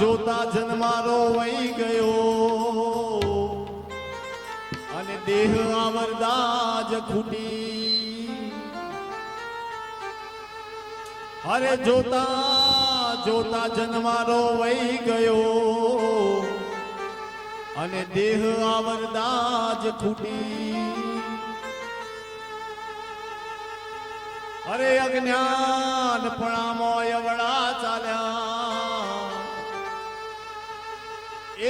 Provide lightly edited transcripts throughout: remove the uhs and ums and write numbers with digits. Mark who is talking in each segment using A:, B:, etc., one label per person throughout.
A: જોતા જન્મારો વહી ગયો અને દેહ આવરદાજ ખૂટી. અરે જોતા જોતા જન્મારો વહી ગયો અને દેહ આવરદાજ ખૂટી. અરે અજ્ઞાન પણામાં અવળા ચાલ્યા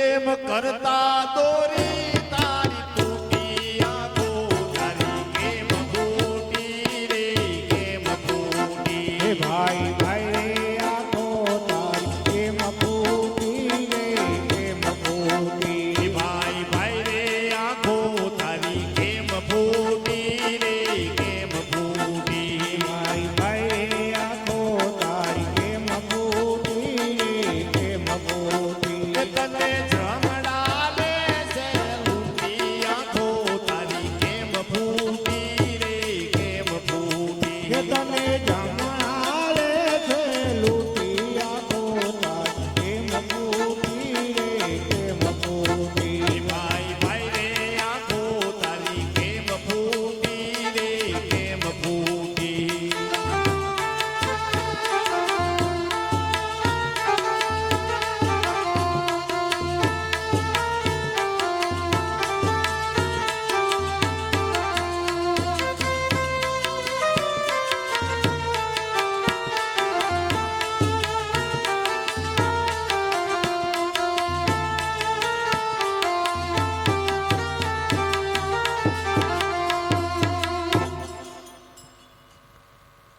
A: એમ કરતા દોરી તારી તૂટી આંખો તારી કેમ ફૂટી રે કેમ ફૂટી.
B: ભાઈ ભાઈ રે આંખો તારી કેમ ફૂટી રે કેમ ફૂટી.
A: ભાઈ ભાઈ રે આંખો તારી કેમ ફૂટી રે કેમ ફૂટી.
B: ભાઈ ભાઈ આંખો તારી કેમ ફૂટી રે કેમ ફૂટી.
A: તને જમણા લે છે લૂંટી આંખો તારી કેમ ફૂટી રે કેમ ફૂટી.
B: તને જમાડે છે લૂંટી આંખો તારી કેમ ફૂટી રે કેમ ફૂટી.
A: ભાઈ ભાઈ રે આંખો તારી કેમ ફૂટી રે કેમ ફૂટી.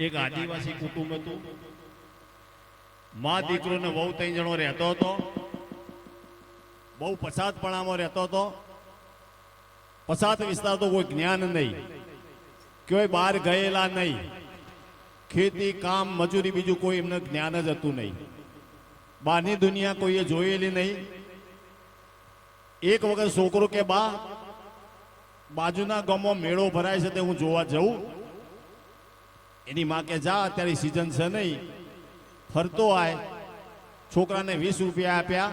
A: એક આદિવાસી કુટુંબ હતું. માં દીકરો ને વહુ 3 જણો રહેતો હતો. બહુ પછાતપણામાં રહેતો હતો. પછાત વિસ્તાર તો કોઈ જ્ઞાન નહીં, કોઈ બહાર ગયેલા નહીં, ખેતી કામ મજૂરી બીજું કોઈ એમને જ્ઞાન જ હતું નહીં. બહારની દુનિયા કોઈએ જોયેલી નહીં. એક વખત છોકરો કે બા બાજુના ગામમાં મેળો ભરાય છે તે હું જોવા જઉં. એની માં કે જા અત્યારે સિઝન છે નહીં, ફરતો આય. છોકરાને 20 રૂપિયા આપ્યા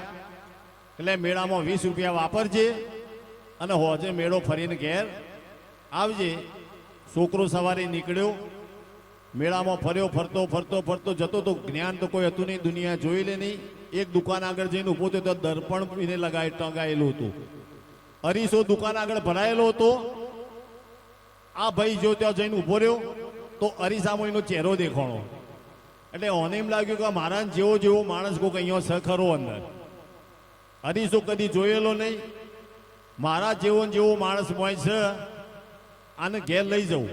A: એટલે મેળામાં 20 રૂપિયા વાપરજે અને હોજે મેળો ફરીને ઘેર આવજે. છોકરો સવારે નીકળ્યો, મેળામાં ફર્યો, ફરતો ફરતો ફરતો જતો તો જ્ઞાન તો કોઈ હતું નહીં, દુનિયા જોઈ લે નહીં. એક દુકાન આગળ જઈને ઊભો થયો તો દર્પણ પીને ટંગાયેલું હતું. અરીસો દુકાન આગળ ભરાયેલો હતો. આ ભાઈ જો ત્યાં જઈને ઊભો રહ્યો તો અરીસામાં એનો ચહેરો દેખાણો. એટલે ઓને એમ લાગ્યું કે મારા જેવો જેવો માણસ કોઈક અહીંયા છે ખરો અંદર. અરીસો કદી જોયેલો નહીં. મારા જેવો માણસ હોય છે, આને ઘેર લઈ જવું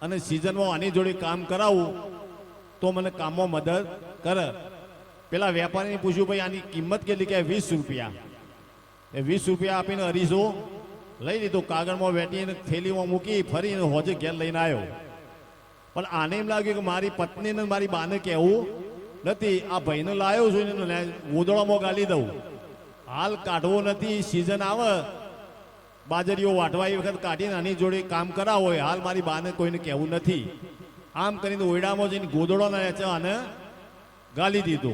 A: અને સિઝનમાં આની જોડે કામ કરાવું તો મને કામમાં મદદ કરે. પેલા વેપારીને પૂછ્યું ભાઈ આની કિંમત કેટલી? કે 20 રૂપિયા. એ 20 રૂપિયા આપીને અરીસો લઈ લીધો, કાગળમાં વેટીને થેલીમાં મૂકી ફરીને હોજે ઘેર લઈને આવ્યો. પણ આને એમ લાગ્યું કે મારી પત્નીને મારી બાને કહેવું નથી, આ ભાઈને લાવ્યો છું એને ગોદડામાં ગાલી દઉં. હાલ કાઢવો નથી, સિઝન આવે બાજરીઓ વાટવા એ વખત કાઢીને આની જોડે કામ કરાવો. હાલ મારી બાને કોઈને કહેવું નથી. આમ કરીને ઓયડામાં જઈને ગોદડો ના આને ગાલી દીધો.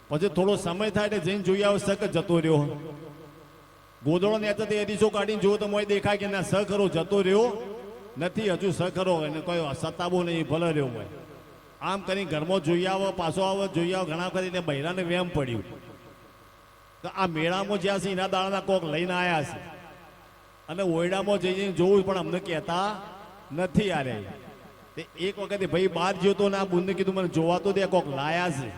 A: પછી થોડો સમય થાય એટલે જઈને જોઈ આવે સક જતો રહ્યો. ગોદડો નેચે તે અરીસો કાઢીને જુઓ તો મોય દેખાય કે ના સ ખરો જતો રહ્યો નથી, હજુ સ ખરો એને કોઈ સતાબો નહીં, ભલે રહ્યો હોય. આમ કરીને ઘરમાં જોઈ આવો, પાછો આવો, જોઈ આવો. ઘણા કરીને બૈરાને વેમ પડ્યું કે આ મેળામાં જ્યાં છે એના દાડાના કોક લઈને આવ્યા છે અને ઓયડામાં જઈને જોવું પણ અમને કહેતા નથી. યારે તે એક વખતે ભાઈ બહાર ગયો તો ને આ બુનને કીધું મને જોવા તો દે, કોક લાયા છે.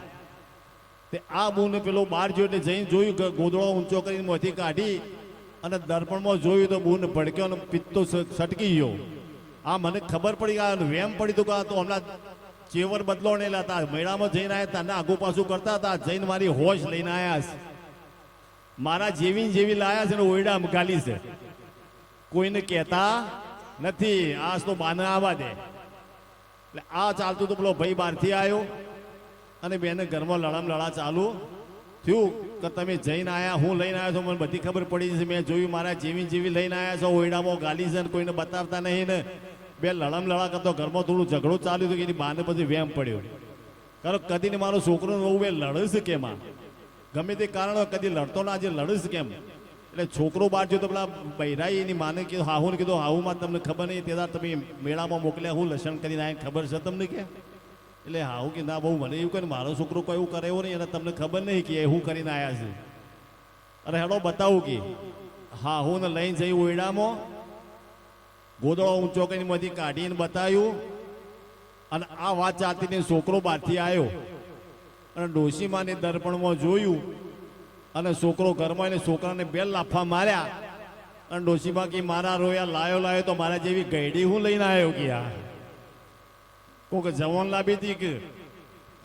A: તે આ બુને પેલો બહાર ગયો એટલે જઈને જોયું કે ગોદડો ઊંચો કરીને મોથી કાઢી અને દર્પણમાં જોયું તો બુને ભડક્યો અને પિત્તો સટકી ગયો. આ મને ખબર પડી કે વેમ પડી તો તો હમણાં ચેવર બદલોણેલા હતા, મેળામાં જઈને આવ્યા હતા ને આગુ પાછું કરતા હતા. જઈને મારી હોશ લઈને આવ્યા છે. મારા જેવી લાયા છે ને ઓયડા ગાલી છે, કોઈને કહેતા નથી. આજ તો બાને આવવા દે. એટલે આ ચાલતું તો પેલો ભાઈ બહારથી આવ્યો અને બેને ઘરમાં લડા ચાલુ થયું કે તમે જઈને આવ્યા, હું લઈને આવ્યો છો, મને બધી ખબર પડી છે. મેં જોયું મારા જેવી લઈને આવ્યા છો, ઓયડામાં ગાલી છે ને કોઈને બતાવતા નહીં ને બે લડા કરતો ઘરમાં થોડું ઝઘડો ચાલ્યું હતું કે એની બાને પછી વેમ પડ્યો. કારણ કદી ને મારો છોકરો બહુ એ લડશે કેમ આ? ગમે તે કારણ હોય, કદી લડતો ના, આજે લડશે કેમ? એટલે છોકરો બહાર જો તો પેલા બૈરાઈ એની માને કીધું, હાહુને કીધું, હાહુમાં તમને ખબર નહીં, તેદાર તમે મેળામાં મોકલ્યા, હું લસણ કરીને આવીને ખબર છે તમને કે? એટલે હાહુ કે ના બહુ મને એવું કહે, મારો છોકરો કોઈ એવું કરે એવું નહીં, અને તમને ખબર નહીં કે એ હું કરીને આવ્યા છે. અરે હેડો બતાવું કે હાહુને લઈને જઈ ઓયડામાં ગોદડો ઊંચો કરીને બધી કાઢીને બતાવ્યું. અને આ વાત ચાલતી ને છોકરો બહારથી આવ્યો અને ડોશીમાને દર્પણમાં જોયું, અને છોકરો ઘરમાં એને છોકરાને બે લાફા માર્યા. અને ડોશીમા કે મારા રોયા લાયો તો મારા જેવી ગઈડી હું લઈને આવ્યો કે આ કોક જવાન લાવી હતી કે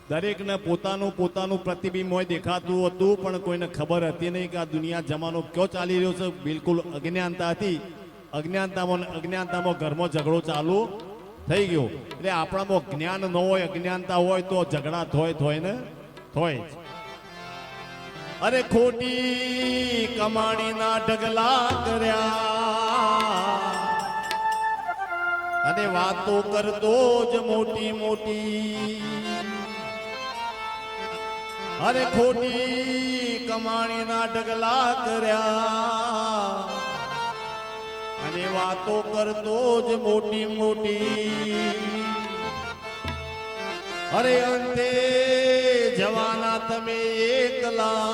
A: દરેકને પોતાનું પોતાનું પ્રતિબિંબ હોય દેખાતું હતું, પણ કોઈને ખબર હતી નહીં કે આ દુનિયા જમાનો કયો ચાલી રહ્યો છે. બિલકુલ અજ્ઞાનતા હતી. અજ્ઞાનતામાં ઘરમાં ઝઘડો ચાલુ થઈ ગયો. એટલે આપણામાં જ્ઞાન ન હોય, અજ્ઞાનતા હોય તો ઝઘડા થોય ને થોય. અરે ખોટી કમાણીના ઢગલા કર્યા અને વાતો કરતો જ મોટી મોટી. અરે ખોટી કમાણીના ઢગલા કર્યા અને વાતો કરતો જ મોટી મોટી. અરે અંતે જવાના તમે એકલા,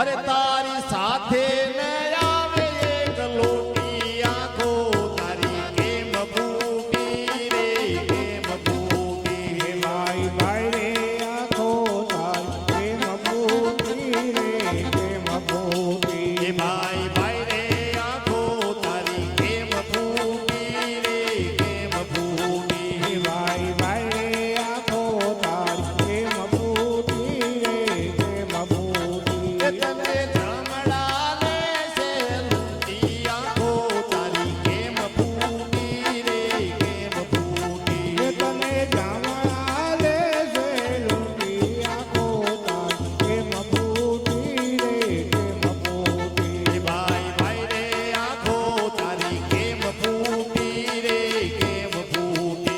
A: અરે તારી સાથે ને આવે એક લોટી આંખો તારી કેમ ફૂટી રે કેમ ફૂટી.
B: હે ભાઈ ભાઈ રે આંખો તારી કેમ ફૂટી રે કેમ ફૂટી.
A: એ ભાઈ ભાઈ રે આંખો તારી કેમ ફૂટી રે કેમ ફૂટી.
B: હે ભાઈ ભાઈ રે આંખો તારી કેમ ફૂટી રે કેમ ફૂટી.
A: એ તને જમડાને છે લૂંટી આંખો તારી કેમ ફૂટી રે કેમ ફૂટી.
B: હે તને જામણા લે છે લૂંટી આંખો તારી કેમ ફૂટી રે કેમ ફૂટી.
A: એ ભાઈ ભાઈ રે આંખો તારી કેમ ફૂટી રે કેમ ફૂટી.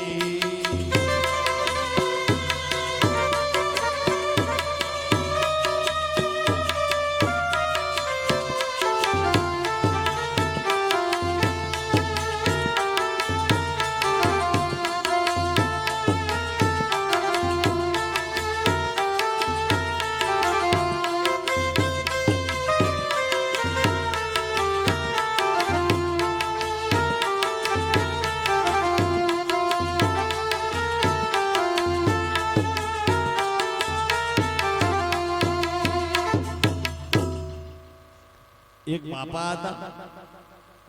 A: એક બાપા હતા,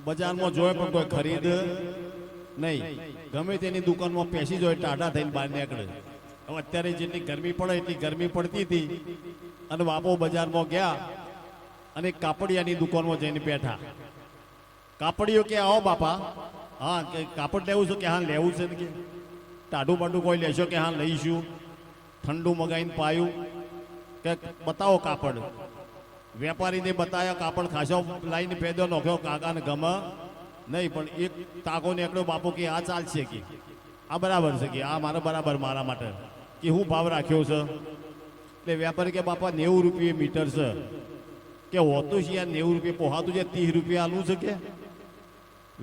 A: બજારમાં જોયે પણ કોઈ ખરીદ નહીં. ગમે તેની દુકાનમાં પેસી જોય ટાઢા થઈને બહાર નીકળે. હવે અત્યારે જેટલી ગરમી પડે એટલી ગરમી પડતી હતી, અને બાપો બજારમાં ગયા અને કાપડિયાની દુકાનમાં જઈને બેઠા. કાપડીઓ કે આવો બાપા, હા કે કાપડ લેવું છે કે હા લેવું છે ને કે ટાઢું બાઢું કોઈ લેશો કે હા લઈશું. ઠંડુ મગાઈને પાયું કે બતાવો કાપડ. વેપારીને બતાવ્યા કાપડ ખાસો લાઈને પેદો નોખ્યો, કાકાને ગમે નહીં, પણ એક ટાંકો નીકળ્યો. બાપુ કે આ ચાલશે કે આ બરાબર છે કે આ મારે બરાબર મારા માટે કે હું ભાવ રાખ્યો છે. એટલે વેપારી કે બાપા 90 રૂપિયા મીટર છે કે હોતું છે યાર 90 રૂપિયા પોહાતું છે, 30 રૂપિયા આલું છે કે.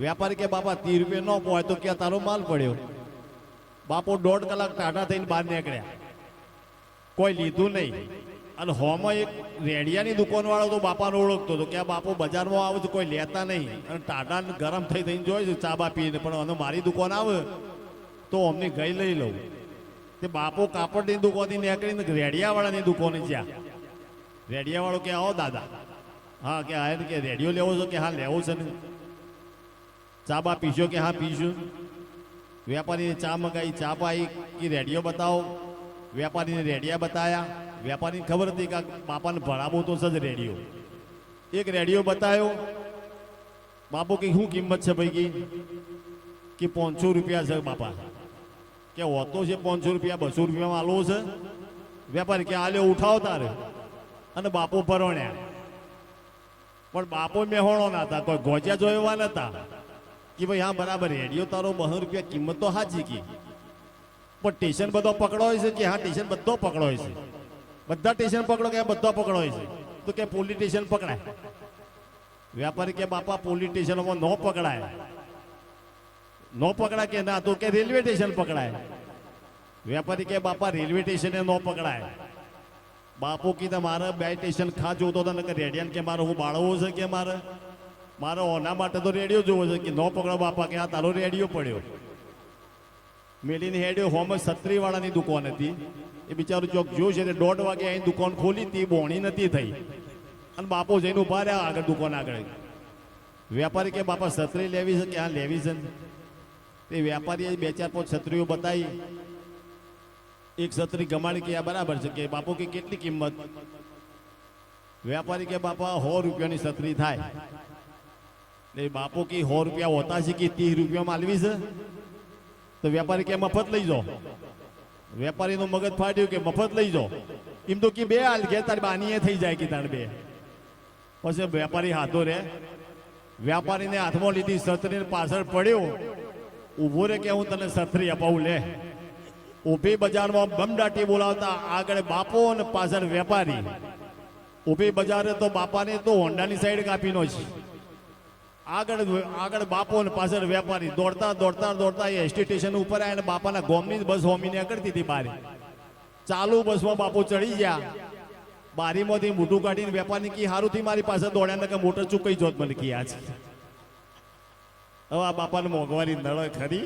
A: વેપારી કે બાપા 30 રૂપિયા ન પોહાય તો ક્યાં તારો માલ પડ્યો. બાપો 1.5 કલાક ટાટા થઈને બહાર નીકળ્યા, કોઈ લીધું નહીં. અને હોમાં એક રેડિયાની દુકાનવાળો તો બાપાને ઓળખતો હતો કે આ બાપો બજારમાં આવે તો કોઈ લેતા નહીં, અને ટાટા ગરમ થઈ થઈને જોઈ છે ચા બા પીને, પણ અને મારી દુકાન આવે તો અમને ગઈ લઈ લઉં. તે બાપો કાપડની દુકાનથી નીકળીને રેડિયાવાળાની દુકાને જ્યાં. રેડિયાવાળો કે આવો દાદા, હા કે આ કે રેડિયો લેવો છો કે હા લેવો છે ને. ચા બા પીશો કે હા પીશું. વેપારીને ચા મગાવી, ચા પાઈ કે રેડિયો બતાવો. વેપારીને રેડિયા બતાવ્યા. વેપારીને ખબર હતી કે બાપાને ભરાવો તો જ રેડિયો. એક રેડિયો બતાવ્યો. બાપુ કે શું કિંમત છે ભાઈ કે 500 રૂપિયા છે બાપા. કે હોતો છે 500 રૂપિયા, 200 રૂપિયામાં આલવો છે. વેપારી કે આલ્યો ઉઠાવો તારે. અને બાપુ ભરોણ્યા. પણ બાપો મેહોણો ના હતા, કોઈ ગોજ્યા જોવા નતા કે ભાઈ હા બરાબર રેડિયો તારો 200 રૂપિયા કિંમત તો સાચી કી. પણ સ્ટેશન બધો પકડો હોય છે કે હા સ્ટેશન બધો પકડો હોય છે બધા સ્ટેશન પકડો કે બધો પકડો હોય છે તો કે પોલીસ સ્ટેશન પકડાય વ્યાપારી કે બાપા પોલીસ સ્ટેશનમાં ન પકડાય નો પકડાય કે ના તો કે રેલવે સ્ટેશન પકડાય વ્યાપારી કે બાપા રેલવે સ્ટેશને ન પકડાય બાપુ કીધા મારે 2 સ્ટેશન ખા જોતો હતો કે રેડિયન કે મારે હું બાળવો છે કે મારે ઓના માટે તો રેડિયો જોવો છે કે ન પકડો બાપા કે આ તારો રેડિયો પડ્યો મેલીને હેડ્યો હોમ છત્રીવાળાની દુકાન હતી એ બિચારું ચોક જોયું છે 1:30 વાગે અહીં દુકાન ખોલી હતી બોણી નથી થઈ અને બાપુ જઈને ઉભા રહ્યા આગળ દુકાન આગળ વ્યાપારી કે બાપા છત્રી લેવી છે કે હા લેવી છે તે વ્યાપારીએ 2-4-5 છત્રીઓ બતાવી એક છત્રી ગમાડી કે આ બરાબર છે કે બાપુ કે કેટલી કિંમત વ્યાપારી કે બાપા 100 રૂપિયાની છત્રી થાય એટલે બાપુ કે 100 રૂપિયા હોતા છે કે 30 રૂપિયામાં આલવી છે તો વ્યાપારી કે મફત લઈ જાઓ વેપારીનું મગજ ફાટ્યું કે મફત લઈ જાઓ એમ તો કે 2 હાલ ગયા તારી બાનીએ થઈ જાય કે તાર 2 પછી વેપારી હાથો રે વ્યાપારીને હાથમાં લીધી છત્રીને પાછળ પડ્યો ઊભો રે કે હું તને છત્રી અપાવું લે ઊભી બજારમાં બમડાટી બોલાવતા આગળ બાપો અને પાછળ વેપારી ઊભી બજારે તો બાપાને તો હોન્ડાની સાઈડ કાપી નો છે આગળ બાપો અને પાછળ વેપારી દોડતા એસટી સ્ટેશન ઉપર આવ્યા અને બાપાના ગોમની બસ હોમીને કરતી હતી બારી ચાલુ બસમાં બાપુ ચડી ગયા બારીમાંથી મોટું કાઢીને વેપારી કી હારુંથી મારી પાસે દોડ્યા કે મોટર ચૂકાઈ જોત મને કી આજ હવે આ બાપાને મોંઘવારી નળ ખરી